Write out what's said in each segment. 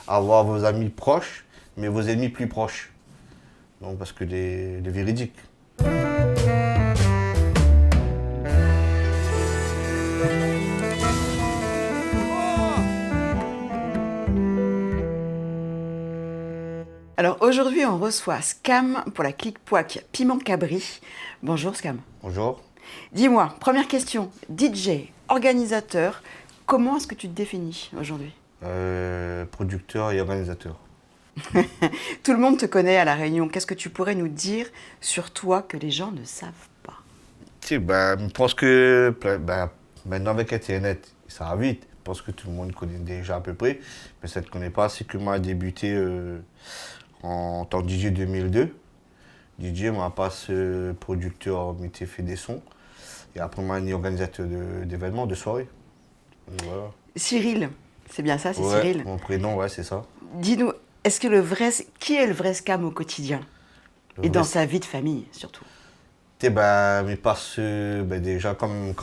avoir vos amis proches, mais vos ennemis plus proches. Donc, parce que les véridiques. Alors aujourd'hui, on reçoit Scam pour la clique Pouac Piment Cabri. Bonjour Scam. Bonjour. Dis-moi, première question, DJ, organisateur, comment est-ce que tu te définis aujourd'hui? Producteur et organisateur. Tout le monde te connaît à La Réunion. Qu'est-ce que tu pourrais nous dire sur toi que les gens ne savent pas? Tu sais, je pense que maintenant avec Internet, ça va vite. Je pense que tout le monde connaît déjà à peu près. Mais ça ne te connaît pas, c'est que moi, j'ai débuté en tant que DJ 2002. DJ, moi, passe producteur, métier fait des sons. Et après, moi, je suis organisateur d'événements, de soirées. Donc, voilà. Cyril, c'est bien ça, c'est Ouais, Cyril. mon prénom, ouais, c'est ça. Dis-nous, qui est le vrai Scam au quotidien? Le Et dans vrai- sa vie de famille, surtout. Tu sais, il passe déjà comme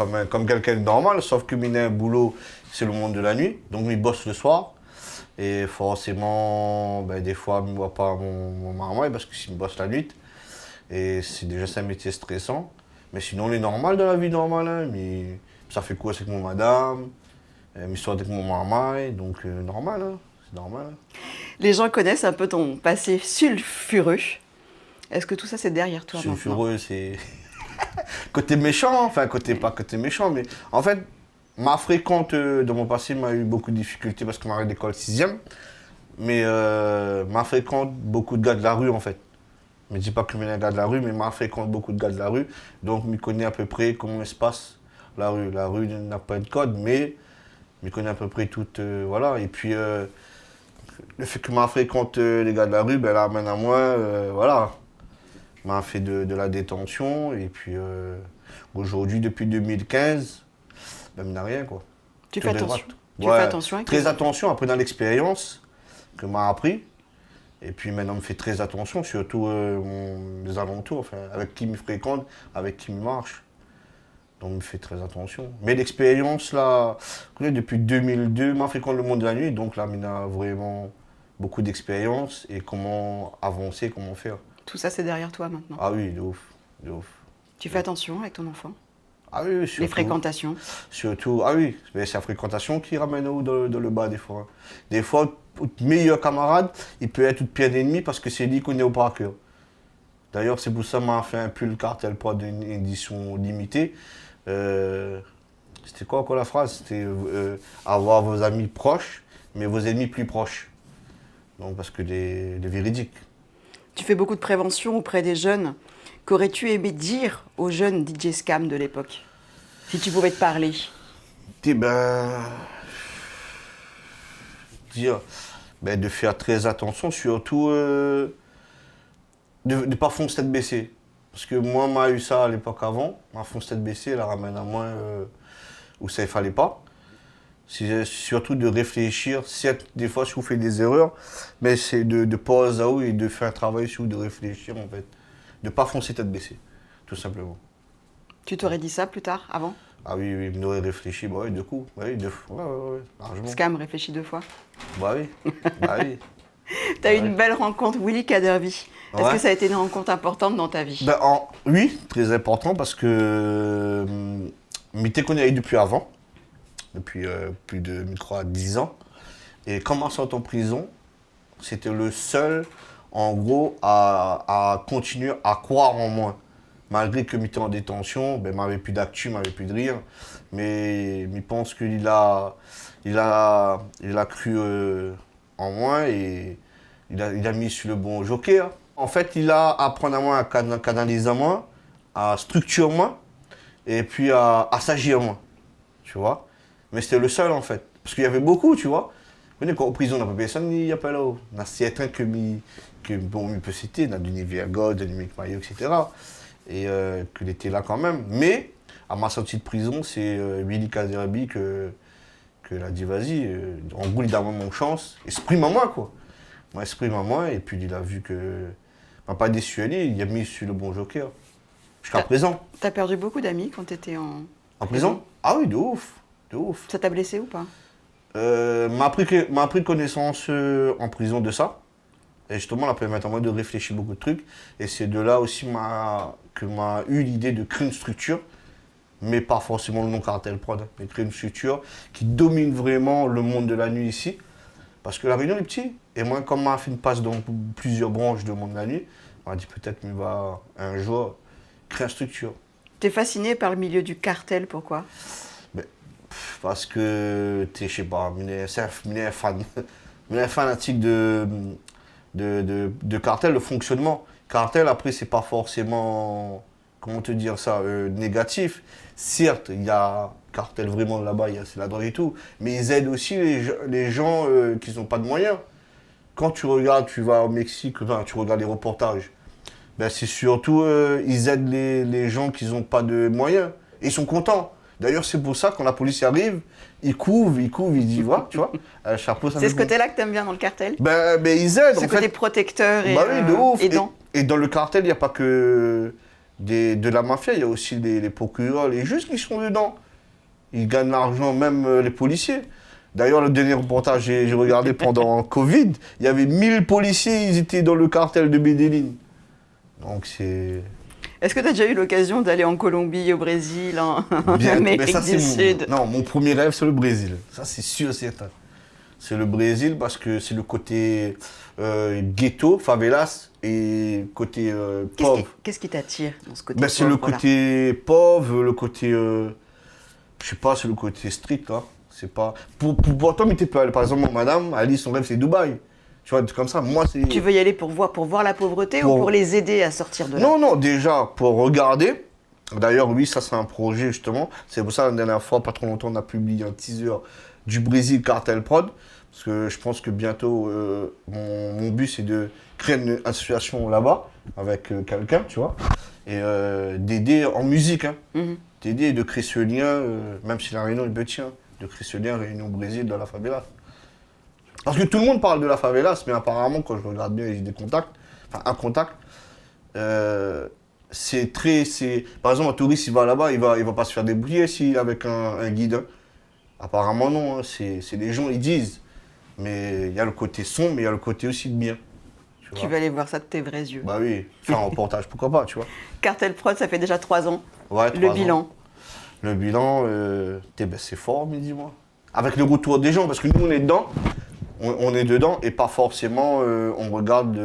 quelqu'un de normal, sauf que un boulot, c'est le monde de la nuit. Donc, il bosse le soir. Et forcément, des fois, je ne vois pas mon marmaille parce que s'il me bosse la nuit. Et c'est déjà un métier stressant. Mais sinon, on est normal dans la vie normale. Hein, mais ça fait quoi avec mon madame, m'histoire avec mon marmaille. Donc, normal, hein, c'est normal. Hein. Les gens connaissent un peu ton passé sulfureux. Est-ce que tout ça, c'est derrière toi maintenant? Sulfureux, c'est côté méchant, enfin, pas côté méchant, mais en fait, ma fréquente de mon passé m'a eu beaucoup de difficultés parce que m'a arrêté l'école 6e. Mais m'a fréquente beaucoup de gars de la rue, en fait. Je ne dis pas que je suis un gars de la rue, mais m'a fréquente beaucoup de gars de la rue. Donc, je connais à peu près comment se passe la rue. La rue n'a pas de code, mais je connais à peu près tout. Voilà. Et puis, le fait que m'a fréquente les gars de la rue, là, maintenant, moi, voilà. M'a fait de la détention. Et puis, aujourd'hui, depuis 2015, il n'y a rien, quoi. Tu Que fais des attention. droites. Tu Ouais, fais attention avec très les- attention, après dans l'expérience que m'a appris. Et puis maintenant, je fais très attention, surtout mes alentours, enfin, avec qui me fréquente, avec qui me marche. Donc, je fais très attention. Mais l'expérience, là, depuis 2002, je fréquente le monde de la nuit. Donc là, on a vraiment beaucoup d'expérience et comment avancer, comment faire. Tout ça, c'est derrière toi maintenant. Ah oui, de ouf, de ouf. Tu fais attention avec ton enfant. Ah oui, Les surtout. fréquentations. Surtout, ah oui, mais c'est la fréquentation qui ramène dans le bas des fois. Des fois, notre meilleur camarade, il peut être notre pire ennemi parce que c'est lui qu'on est au par cœur. D'ailleurs, c'est pour ça que m'a fait un pull cartel pod d'une édition limitée. C'était quoi encore la phrase? C'était avoir vos amis proches, mais vos ennemis plus proches. Donc, parce que les véridiques. Tu fais beaucoup de prévention auprès des jeunes. Qu'aurais-tu aimé dire aux jeunes DJ Scam de l'époque? Si tu pouvais te parler. Eh dire, de faire très attention, surtout de ne pas foncer tête baissée. Parce que moi, m'a eu ça à l'époque avant, ma fonce tête baissée, elle ramène à moi où ça ne fallait pas. C'est surtout de réfléchir, certes, des fois, si vous faites des erreurs, mais c'est de poser à où et de faire un travail sur de réfléchir, en fait. De ne pas foncer tête baissée, tout simplement. Tu t'aurais dit ça plus tard, avant? Ah oui, oui, on aurait réfléchi, bah oui, deux coups. Bah oui, deux fois, ouais, largement. Scam réfléchit 2 fois. Bah oui, bah oui. Tu as eu Ouais. une belle rencontre, Willy Kaderby. Est-ce Ouais. que ça a été une rencontre importante dans ta vie? Oui, très important parce que m'était connu depuis avant, depuis plus de, je crois, 10 ans. Et comme en sortant de prison, c'était le seul, en gros, à continuer à croire en moi. Malgré que j'étais en détention, m'avait plus d'actu, m'avait plus de rire. Mais je pense qu'il a cru en moi et il a mis sur le bon joker. En fait, il a appris à moi, à canaliser moi, à structurer moi, et puis à s'agir moi, tu vois. Mais c'était le seul, en fait. Parce qu'il y avait beaucoup, tu vois. Vous voyez, quand en prison, on n'a pas personne, il n'y a pas là-haut. On a certains bon, on peut citer, on a l'univers God, l'univers Mayo, etc. Et qu'il était là quand même. Mais, à ma sortie de prison, c'est Willy Kaderby que a dit, vas-y, en gros, il a mon chance, exprime à moi, quoi. Moi, exprime à moi, et puis il a vu que m'a pas déçu aller, il a mis sur le bon joker. Jusqu'à présent. T'as perdu beaucoup d'amis quand t'étais en En prison? Ah oui, de ouf. De ouf. Ça t'a blessé ou pas? M'a appris connaissance en prison de ça. Et justement, la permet à moi de réfléchir beaucoup de trucs. Et c'est de là aussi que m'a eu l'idée de créer une structure, mais pas forcément le nom Cartel Prod, hein, mais créer une structure qui domine vraiment le monde de la nuit ici. Parce que la Réunion est petit. Et moi, comme m'a fait une passe dans plusieurs branches de monde de la nuit, on m'a dit peut-être qu'il va un jour créer une structure. T'es fasciné par le milieu du cartel, pourquoi? Parce que t'es, je sais pas, un fan, un fanatique de cartel, le fonctionnement. Cartel, après, c'est pas forcément, comment te dire ça, négatif. Certes, il y a cartel vraiment là-bas, c'est la drogue et tout, mais ils aident aussi les gens qui n'ont pas de moyens. Quand tu regardes, tu vas au Mexique, enfin, tu regardes les reportages, ben c'est surtout, ils aident les gens qui n'ont pas de moyens. Et ils sont contents. D'ailleurs, c'est pour ça, quand la police arrive, ils couvrent, ils disent, voilà, tu vois, chapeau, ça C'est fait ce bon. côté-là que t'aimes bien dans le cartel? Ben, ils aident, Ce en côté fait. protecteur et Bah oui, de ouf. aidant. Et dans le cartel, il n'y a pas que de la mafia, il y a aussi les procureurs, les juges qui sont dedans. Ils gagnent l'argent, même les policiers. D'ailleurs, le dernier reportage, j'ai regardé pendant Covid, il y avait 1000 policiers, ils étaient dans le cartel de Medellín. Donc c'est... Est-ce que tu as déjà eu l'occasion d'aller en Colombie, au Brésil, en Bien, mais Amérique ça, du Sud? Non, mon premier rêve, c'est le Brésil. Ça, c'est sûr, c'est certain. C'est le Brésil parce que c'est le côté ghetto, favelas, et côté pauvre. Qu'est-ce qui t'attire dans ce côté Ben, c'est le pauvre, là? côté pauvre, le côté... je sais pas, c'est le côté strict, là. C'est pas... Pourtant, mais t'es pas... Par exemple, madame, Ali, son rêve, c'est Dubaï. Tu vois, comme ça, moi, c'est... Tu veux y aller pour voir la pauvreté ou pour les aider à sortir de là? Non, non, déjà, pour regarder. D'ailleurs, oui, ça, c'est un projet, justement. C'est pour ça, la dernière fois, pas trop longtemps, on a publié un teaser du Brésil Cartel Prod. Parce que je pense que bientôt, mon but, c'est de créer une association là-bas, avec quelqu'un, tu vois. Et d'aider en musique, hein. Mhm. D'aider et de créer ce lien, même si la Réunion est petit, hein, de créer ce lien Réunion-Brésil dans la favela. Parce que tout le monde parle de la favelas, mais apparemment, quand je regarde bien, j'ai des contacts, enfin un contact, c'est très... Par exemple, un touriste, il va là-bas, il va pas se faire débrouiller si, avec un guide. Hein. Apparemment, non, hein, c'est les gens, ils disent. Mais il y a le côté sombre, mais il y a le côté aussi de bien. Tu vois. vas aller voir ça de tes vrais yeux. Bah oui, faire un reportage, pourquoi pas, tu vois. Cartel Prod, ça fait déjà 3 ans. Ouais, Le 3 ans. bilan. Le bilan, c'est fort, mais dis-moi. Avec le retour des gens, parce que nous, on est dedans. On est dedans et pas forcément on regarde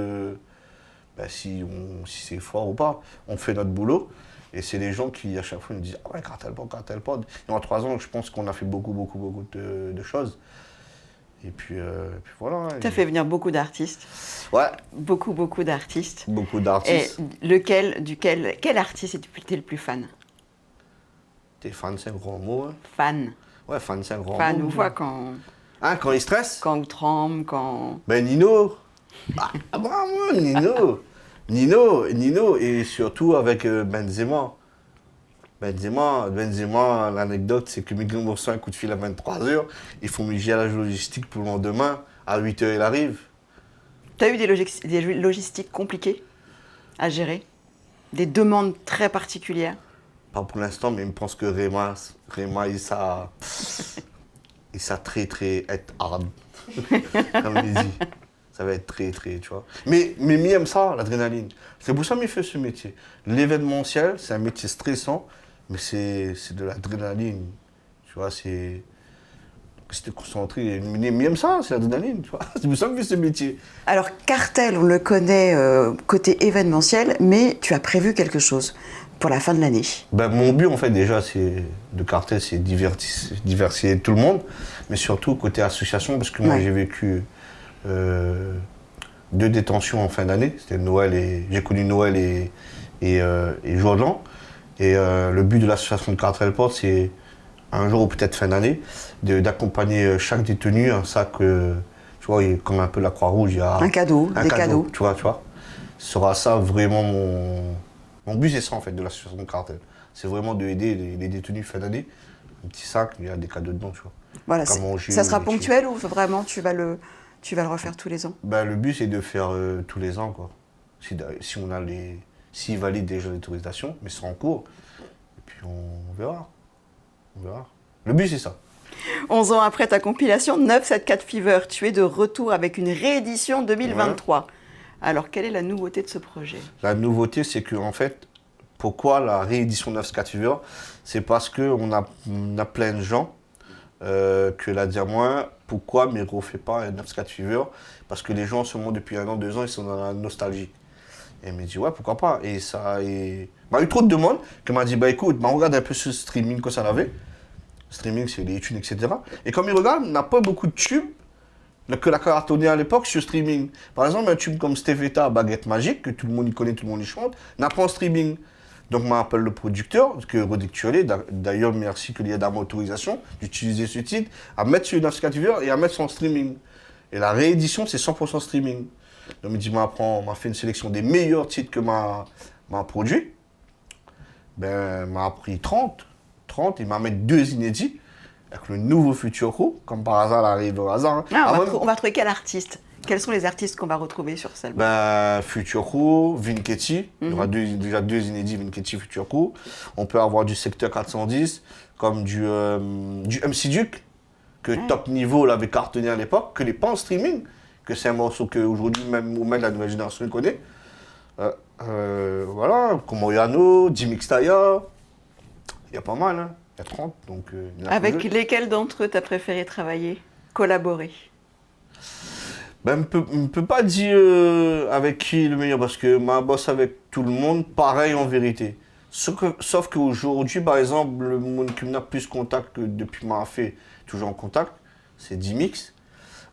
si c'est fort ou pas. On fait notre boulot et c'est les gens qui à chaque fois nous disent ah ouais, Cartel Pod. Et en 3 ans, je pense qu'on a fait beaucoup de choses. Et puis voilà. Hein, Tu as fait venir beaucoup d'artistes. Ouais. Beaucoup d'artistes. Beaucoup Et d'artistes. quel artiste t'es le plus fan? T'es fan, c'est un grand mot. Hein. Fan. Ouais, fan, c'est un grand Fan, mot. on voit quand Il stresse on tremble, quand... Ben Nino. Ah bravo, Nino. Nino, et surtout avec Benzema. Benzema, l'anecdote, c'est que Miguel reçoit un coup de fil à 23h. Il faut miser à la logistique pour le lendemain. À 8h, il arrive. Tu as eu des logistiques compliquées à gérer? Des demandes très particulières? Pas pour l'instant, mais je pense que Réma, il ça très être hard. Comme il dit. Ça va être très, tu vois. Mais il aime ça, l'adrénaline. C'est pour ça qu'il fait ce métier. L'événementiel, c'est un métier stressant, mais c'est de l'adrénaline. Tu vois, c'est concentré. Mais il aime ça, c'est l'adrénaline, tu vois. C'est pour ça qu'il fait ce métier. Alors, Cartel, on le connaît côté événementiel, mais tu as prévu quelque chose pour la fin de l'année. Ben, mon but, en fait, déjà, de Cartel, c'est diversifier tout le monde, mais surtout côté association, parce que moi, j'ai vécu 2 détentions en fin d'année. C'était Noël et... J'ai connu Noël et jour de l'an. Et le but de l'association de Cartel Pod, c'est, un jour ou peut-être fin d'année, d'accompagner chaque détenu, un sac, tu vois, comme un peu la Croix-Rouge, il y a... Un cadeau, des cadeaux. Tu vois. Ce sera ça vraiment mon but, c'est ça en fait, de l'association de Cartel. C'est vraiment d'aider les détenus fin d'année. Un petit sac, il y a des cadeaux dedans, tu vois. Voilà, ça sera ponctuel ou vraiment tu vas le refaire tous les ans? Ben, le but, c'est de faire tous les ans, quoi. Si on a s'ils valident déjà l'autorisation, mais c'est en cours. Et puis on verra. Le but, c'est ça. 11 ans après ta compilation 974 Fever, tu es de retour avec une réédition 2023. Ouais. Alors, quelle est la nouveauté de ce projet? La nouveauté, c'est que, en fait, pourquoi la réédition 974 Fever? C'est parce qu'on a plein de gens que l'a dit à moi, pourquoi mais ne refait pas un 974 Fever? Parce que les gens, seulement depuis 1 an, 2 ans, ils sont dans la nostalgie. Et il m'a dit, ouais, pourquoi pas? Et ça, il m'a eu trop de demandes, qui m'a dit, bah écoute, regarde un peu ce streaming que ça avait. Streaming, c'est les tunes, etc. Et comme il regarde, on n'a pas beaucoup de tubes que la cartonné à l'époque sur streaming. Par exemple, un tube comme Steveta, Baguette Magique, que tout le monde y connaît, tout le monde y chante, n'a pas en streaming. Donc, je m'appelle le producteur, que Redictualé, d'ailleurs, merci qu'il y ait l'autorisation d'utiliser ce titre, à mettre sur 974 Fever et à mettre son streaming. Et la réédition, c'est 100% streaming. Donc, il dit, m'a fait une sélection des meilleurs titres que m'a produit. Ben, m'a pris 30, il m'a mis 2 inédits. Avec le nouveau Future Crew, comme par hasard, elle arrive au hasard. Ah, on va trouver quel artiste? Quels sont les artistes qu'on va retrouver sur celle-là? Ben, Future Crew, Vinketti. Il y aura déjà 2 inédits, Vinketti, Future Crew. On peut avoir du Secteur 410, comme du MC Duke, que Top Niveau l'avait cartonné à l'époque, que n'est pas en streaming, que c'est un morceau qu'aujourd'hui, même la nouvelle génération le connaît. Voilà, comme Oriano, Jimmy Xtaya. Il y a pas mal, hein. Il y a 30, donc... Avec lesquels d'entre eux t'as préféré travailler, collaborer? Ben, on ne peut pas dire avec qui le meilleur, parce que ma bosse avec tout le monde, pareil en vérité. Sauf qu'aujourd'hui, par exemple, le monde qui n'a plus contact que depuis m'a fait toujours en contact, c'est D-Mix.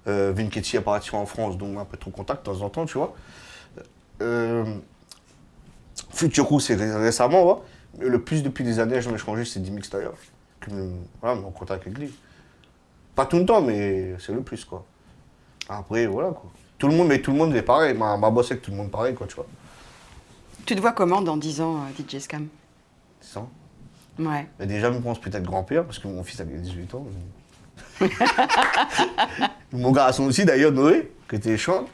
Vinketti est parti en France, donc on n'a pas trop contact de temps en temps, tu vois. Future Crew, c'est récemment, ouais. Le plus depuis des années, je me changé, c'est D-Mix d'ailleurs. Voilà, mais en contact avec lui. Pas tout le temps, mais c'est le plus, quoi. Après, voilà, quoi. Tout le monde est pareil. Ma bosse avec tout le monde pareil, quoi, tu vois. Tu te vois comment dans 10 ans, DJ Scam? 10 ans? Ouais. Mais déjà, je pense peut-être grand-père, parce que mon fils a 18 ans. Mon garçon aussi, d'ailleurs, Noé, qui était chante.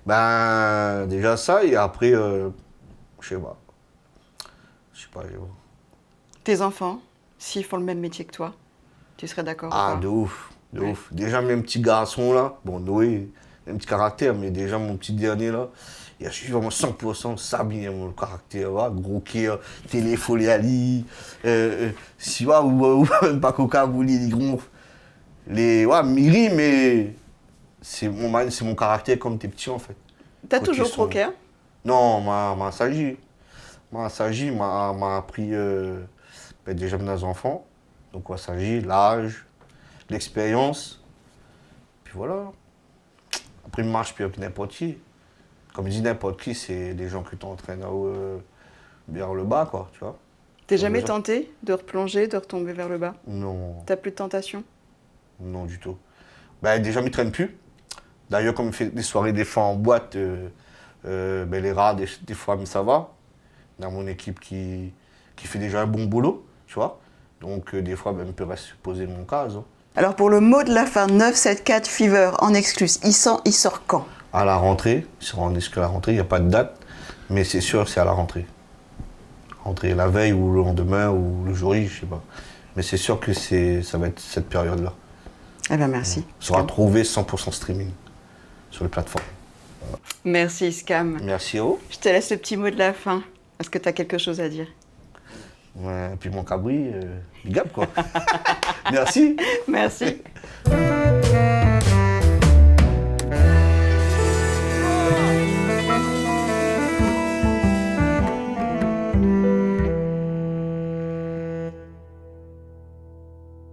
Ben, déjà ça, et après, je sais pas. Tes enfants, s'ils font le même métier que toi, tu serais d'accord? Ah, de ouf, de ouf. Déjà, mes petits garçons là, bon, Noé, il a un petit caractère, mais déjà, mon petit dernier là, il a suivi vraiment 100% Sabine, mon caractère, ouais, gros cœur, téléfolie Ali, si, ouais, ou même pas Coca, Bouli, les gros, ouais, Miri, mais c'est mon caractère comme tes petits en fait. T'as toujours croqué? Non, m'a s'agit. M'a appris déjà mes enfants. Donc, il s'agit l'âge, l'expérience. Puis voilà. Après, il marche plus avec n'importe qui. Comme je dis, n'importe qui, c'est des gens qui t'entraînent vers le bas, quoi, tu vois. T'es jamais tenté de replonger, de retomber vers le bas? Non. T'as plus de tentation? Non, du tout. Ben, déjà, je ne traîne plus. D'ailleurs, comme il fait des soirées des fois en boîte, les rats, des fois, mais ça va. Dans mon équipe qui fait déjà un bon boulot, tu vois. Donc, des fois, je peux rester poser mon cas. Hein. Alors, pour le mot de la fin, 974 Fever en exclus, il sort quand? À la rentrée. Il sort en exclus à la rentrée. Il n'y a pas de date, mais c'est sûr, c'est à la rentrée. Rentrée la veille ou le lendemain ou le jour J, je sais pas. Mais c'est sûr que ça va être cette période-là. Eh bien, merci. Ça sera trouvé 100% streaming sur les plateformes. Voilà. Merci, Scam. Merci, Oh. Je te laisse le petit mot de la fin. Est-ce que tu as quelque chose à dire? Ouais, et puis mon cabri, big up quoi. Merci. Merci.